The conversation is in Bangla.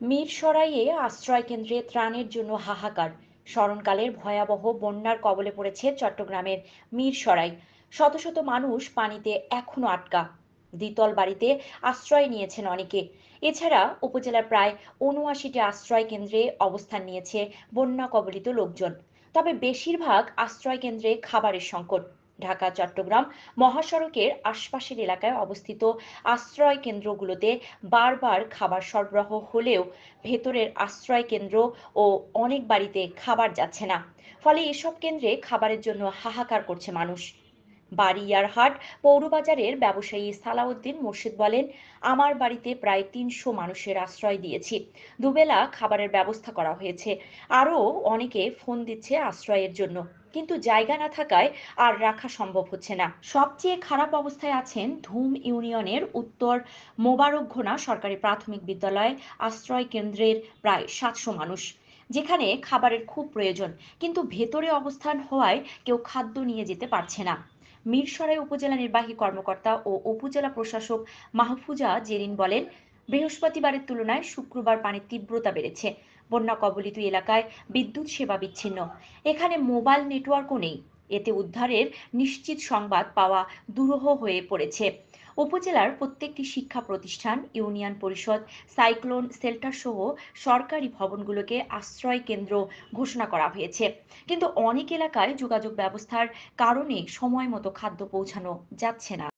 মিরসরাইয়ে আশ্রয় কেন্দ্রে ত্রাণের জন্য হাহাকার। স্মরণকালের ভয়াবহ বন্যার কবলে পড়েছে চট্টগ্রামের মিরসরাই। শত শত মানুষ পানিতে এখনো আটকা। দ্বিতল বাড়িতে আশ্রয় নিয়েছেন অনেকে। এছাড়া উপজেলার প্রায় ৭৯টি আশ্রয় কেন্দ্রে অবস্থান নিয়েছে বন্যা কবলিত লোকজন। তবে বেশিরভাগ আশ্রয় কেন্দ্রে খাবারের সংকট। ঢাকা চট্টগ্রাম মহাসড়কের আশপাশের এলাকায় অবস্থিত আশ্রয় কেন্দ্রগুলোতে বারবার খাবার সরবরাহ হলেও ভেতরের আশ্রয় কেন্দ্র ও অনেক বাড়িতে খাবার যাচ্ছে না। ফলে এসব কেন্দ্রে খাবারের জন্য হাহাকার করছে মানুষ। বাড়িয়ারহাট পৌরবাজারের ব্যবসায়ী সালাউদ্দিন মোর্শেদ বলেন, আমার বাড়িতে প্রায় ৩০০ মানুষের আশ্রয় দিয়েছি। দুবেলা খাবারের ব্যবস্থা করা হয়েছে। আরও অনেকে ফোন দিচ্ছে আশ্রয়ের জন্য, কিন্তু জায়গা না থাকায় আর রাখা সম্ভব হচ্ছে না। সবচেয়ে খারাপ অবস্থায় আছেন ধুম ইউনিয়নের উত্তর মোবারকঘোনা সরকারি প্রাথমিক বিদ্যালয় আশ্রয় কেন্দ্রের প্রায় ৭০০ মানুষ, যেখানে খাবারের খুব প্রয়োজন, কিন্তু ভেতরে অবস্থান হওয়ায় কেউ খাদ্য নিয়ে যেতে পারছে না। মিরসরাই উপজেলা নির্বাহী কর্মকর্তা ও উপজেলা প্রশাসক মাহফুজা জেরিন বলেন, বৃহস্পতিবারের তুলনায় শুক্রবার পানির তীব্রতা বেড়েছে। বন্যা কবলিত এলাকায় বিদ্যুৎ সেবা বিচ্ছিন্ন। এখানে মোবাইল নেটওয়ার্কও নেই। এতে উদ্ধারের নিশ্চিত সংবাদ পাওয়া দুরূহ হয়ে পড়েছে। উপজেলার প্রত্যেকটি শিক্ষা প্রতিষ্ঠান, ইউনিয়ন পরিষদ, সাইক্লোন শেল্টার সহ সরকারি ভবনগুলোকে আশ্রয় কেন্দ্র ঘোষণা করা হয়েছে। কিন্তু অনেক এলাকায় যোগাযোগ ব্যবস্থার কারণে সময় মতো খাদ্য পৌঁছানো যাচ্ছে না।